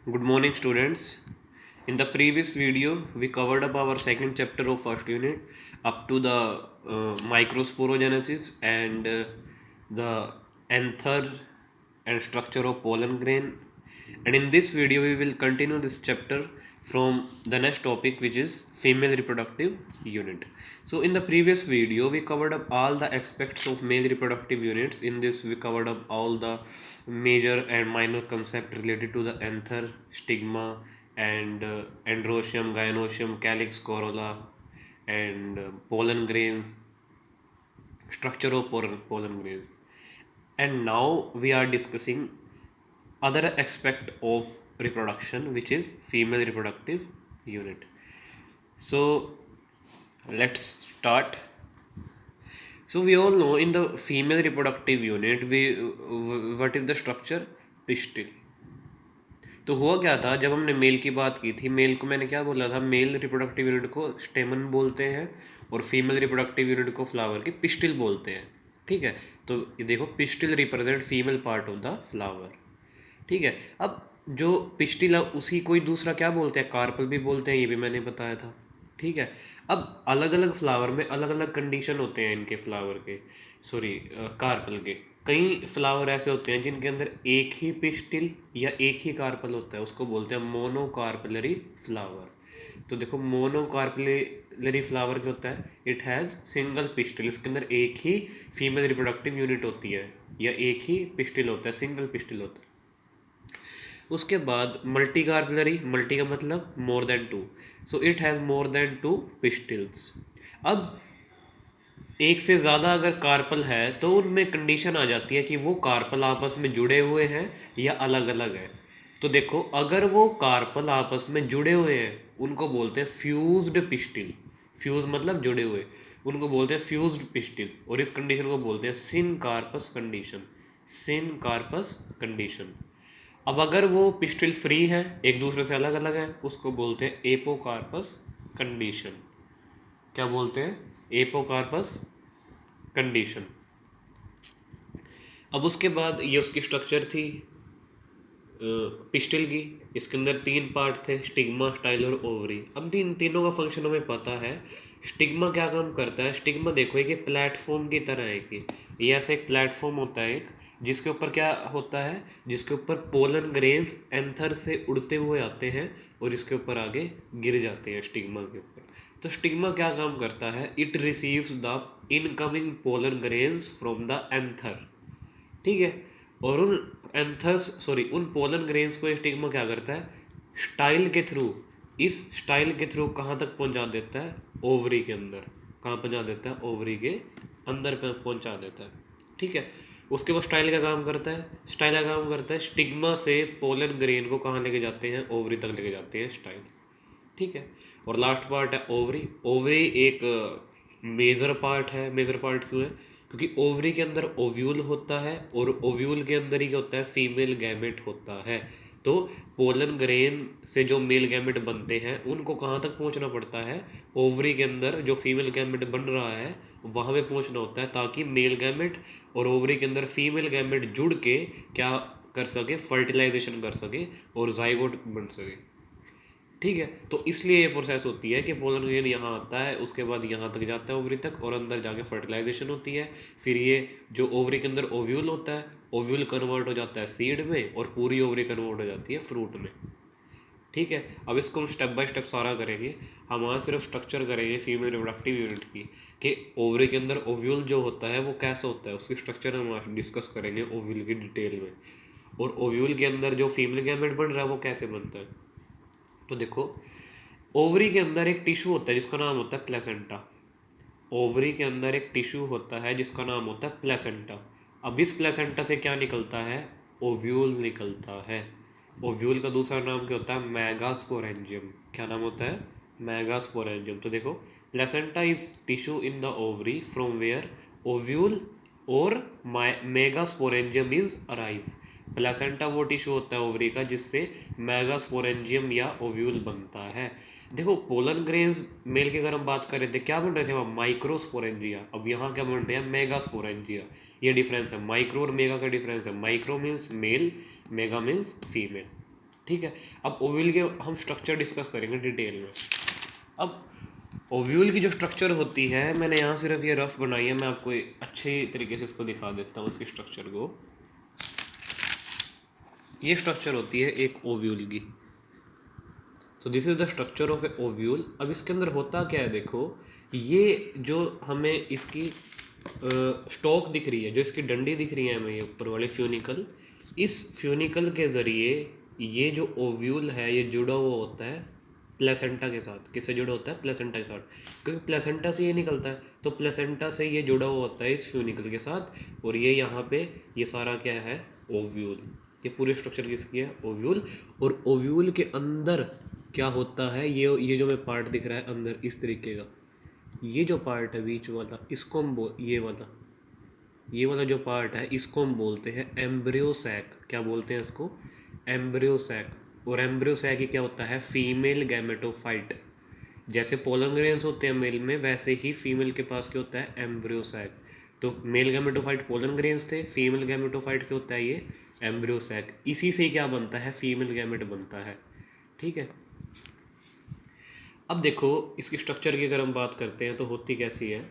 Good morning, students. In the previous video, we covered up our second chapter of first unit up to the microsporogenesis and the anther and structure of pollen grain. And in this video, we will continue this chapter from the next topic, which is female reproductive unit. So in the previous video, we covered up all the aspects of male reproductive units. In this, we covered up all the major and minor concepts related to the anther, stigma, and androecium, gynoecium, calyx, corolla, and pollen grains, structure of pollen grains. And now we are discussing other aspect of reproduction, which is female reproductive unit. So let's start. So we all know in the female reproductive unit, what is the structure? Pistil. तो हुआ क्या था, जब हमने mail की बात की थी, मेल को मैंने क्या बोला था, मेल रिप्रोडक्टिव यूनिट को स्टेमन बोलते हैं और फीमेल रिप्रोडक्टिव यूनिट को फ्लावर की पिस्टिल बोलते हैं। ठीक है, तो ये देखो, pistil represent female part of the flower. ठीक है, अब जो पिस्टिल है उसी कोई दूसरा क्या बोलते हैं, कार्पल भी बोलते हैं, ये भी मैंने बताया था। ठीक है, अब अलग अलग फ्लावर में अलग अलग कंडीशन होते हैं इनके फ्लावर के, सॉरी कार्पल के। कई फ्लावर ऐसे होते हैं जिनके अंदर एक ही पिस्टिल या एक ही कार्पल होता है, उसको बोलते हैं मोनोकार्पलरी फ्लावर। तो देखो, मोनोकार्पलरी फ्लावर क्या होता है, इट हैज़ सिंगल पिस्टिल, इसके अंदर एक ही फीमेल रिप्रोडक्टिव यूनिट होती है या एक ही पिस्टिल होता है, सिंगल पिस्टिल होता है। उसके बाद मल्टी कार्पलरी, मल्टी का मतलब more than two, so it has more than two pistils. अब एक से ज़्यादा अगर कार्पल है तो उनमें कंडीशन आ जाती है कि वो कार्पल आपस में जुड़े हुए हैं या अलग अलग हैं। तो देखो, अगर वो कार्पल आपस में जुड़े हुए हैं उनको बोलते हैं फ्यूज्ड पिस्टिल। फ्यूज मतलब जुड़े हुए, उनको बोलते हैं फ्यूज्ड पिस्टिल, और इस कंडीशन को बोलते हैं सिन कार्पस कंडीशन। सिन कार्पस कंडीशन। अब अगर वो पिस्टिल फ्री है, एक दूसरे से अलग अलग है, उसको बोलते हैं एपोकार्पस कंडीशन। क्या बोलते हैं? Apocarpous condition. अब उसके बाद ये उसकी स्ट्रक्चर थी पिस्टिल की। इसके अंदर तीन पार्ट थे, स्टिग्मा, स्टाइल और ओवरी। अब तीनों का फंक्शन हमें पता है। स्टिग्मा क्या काम करता है? स्टिग्मा देखो, एक प्लेटफॉर्म की तरह है कि ये ऐसा एक प्लेटफॉर्म होता है एक, जिसके ऊपर क्या होता है, जिसके ऊपर पोलन ग्रेन्स एंथर से उड़ते हुए आते हैं और इसके ऊपर आगे गिर जाते हैं स्टिग्मा के ऊपर। तो स्टिग्मा क्या काम करता है? It receives the incoming pollen grains from the anther. ठीक है, और उन उन पोलन ग्रेन्स को स्टिग्मा क्या करता है? स्टाइल के थ्रू, इस स्टाइल के थ्रू कहाँ तक पहुँचा देता है? ओवरी के अंदर। कहाँ पहुँचा देता है? ओवरी के अंदर पे पहुँचा देता है। ठीक है, उसके बाद स्टाइल का काम करता है। स्टाइल का काम करता है स्टिग्मा से पोलन ग्रेन को कहाँ लेके जाते हैं? ओवरी तक लेके जाते हैं स्टाइल। ठीक है, और लास्ट पार्ट है ओवरी। ओवरी एक मेजर पार्ट है। मेजर पार्ट क्यों है? क्योंकि ओवरी के अंदर ओव्यूल होता है और ओव्यूल के अंदर ही क्या होता है? फीमेल गैमेट होता है। तो पोलन ग्रेन से जो मेल गैमेट बनते हैं उनको कहाँ तक पहुँचना पड़ता है? ओवरी के अंदर जो फीमेल गैमेट बन रहा है वहाँ पे पहुँचना होता है, ताकि मेल गैमेट और ओवरी के अंदर फीमेल गैमेट जुड़ के क्या कर सके? फर्टिलाइजेशन कर सके और जाइगोट बन सके। ठीक है, तो इसलिए ये प्रोसेस होती है कि पोलन ग्रेन यहाँ आता है, उसके बाद यहाँ तक जाता है ओवरी तक, और अंदर जाके फर्टिलाइजेशन होती है। फिर ये जो ओवरी के अंदर ओव्यूल होता है, ओव्यूल कन्वर्ट हो जाता है सीड में और पूरी ओवरी कन्वर्ट हो जाती है फ्रूट में। ठीक है, अब इसको हम स्टेप बाय स्टेप सारा करेंगे। हम आज सिर्फ स्ट्रक्चर करेंगे फीमेल रिप्रोडक्टिव यूनिट की, कि ओवरी के अंदर ओव्यूल जो होता है वो कैसा होता है, उसकी स्ट्रक्चर हम आज डिस्कस करेंगे ओव्यूल की डिटेल में। और ओव्यूल के अंदर जो फीमेल गैमेट बन रहा है वो कैसे बनता है। तो देखो, ओवरी के अंदर एक टिश्यू होता है जिसका नाम होता है प्लेसेंटा। ओवरी के अंदर एक टिश्यू होता है जिसका नाम होता है प्लेसेंटा। अब इस प्लेसेंटा से क्या निकलता है? ओव्यूल निकलता है। ओव्यूल का दूसरा नाम क्या होता है? मेगास्पोरेंजियम। क्या नाम होता है? मेगास्पोरेंजियम। तो देखो, placenta is tissue in the ovary from where ovule और मेगास्पोरेंजियम इज अराइज। प्लेसेंटा वो टिश्यू होता है ओवरी का जिससे मेगास्पोरेंजियम या ओव्यूल बनता है। देखो, पोलन ग्रेन्स मेल की अगर हम बात कर रहे थे, क्या बन रहे थे वहाँ? माइक्रोस्पोरेंजिया। अब यहाँ क्या बन रहे हैं? मेगास्पोरेंजिया। ये डिफरेंस है, माइक्रो और मेगा का डिफरेंस है। Micro means male, mega means female. ठीक है। अब ओव्यूल के हम स्ट्रक्चर डिस्कस करेंगे डिटेल में। अब ओव्यूल की जो स्ट्रक्चर होती है, मैंने यहाँ सिर्फ ये रफ बनाई है, मैं आपको अच्छे तरीके से इसको दिखा देता हूँ इसकी स्ट्रक्चर को। ये स्ट्रक्चर होती है एक ओव्यूल की। तो this is the structure of A ovule. अब इसके अंदर होता क्या है, देखो ये जो हमें इसकी स्टॉक दिख रही है, जो इसकी डंडी दिख रही है हमें, ये ऊपर वाले फ्यूनिकल, इस फ्यूनिकल के ज़रिए ये जो ओव्यूल है ये जुड़ा हुआ होता है प्लेसेंटा के साथ। किससे जुड़ा होता है? प्लेसेंटा के साथ, क्योंकि प्लेसेंटा से ये निकलता है, तो प्लेसेंटा से ये जुड़ा हुआ होता है इस फ्यूनिकल के साथ। और ये यहाँ पे ये सारा क्या है? ओव्यूल। ये पूरी स्ट्रक्चर किसकी है? ओव्यूल। और ओव्यूल के अंदर क्या होता है, ये जो हमें पार्ट दिख रहा है अंदर इस तरीके का, ये जो पार्ट है बीच वाला, इसको हम ये वाला जो पार्ट है इसको हम बोलते हैं एम्ब्रियो सैक। क्या बोलते हैं इसको? Embryo sac. और एम्ब्रियो सैक ही क्या होता है? Female gametophyte. जैसे पोलन ग्रेन्स होते हैं मेल में, वैसे ही फीमेल के पास क्या होता है? Embryo sac. तो मेल गैमेटोफाइट पोलन ग्रेन्स थे, फीमेल गैमेटोफाइट क्या होता है? ये एम्ब्रियो सैक। इसी से क्या बनता है? फीमेल गैमेट बनता है। ठीक है। अब देखो इसकी स्ट्रक्चर की अगर हम बात करते हैं तो होती कैसी है।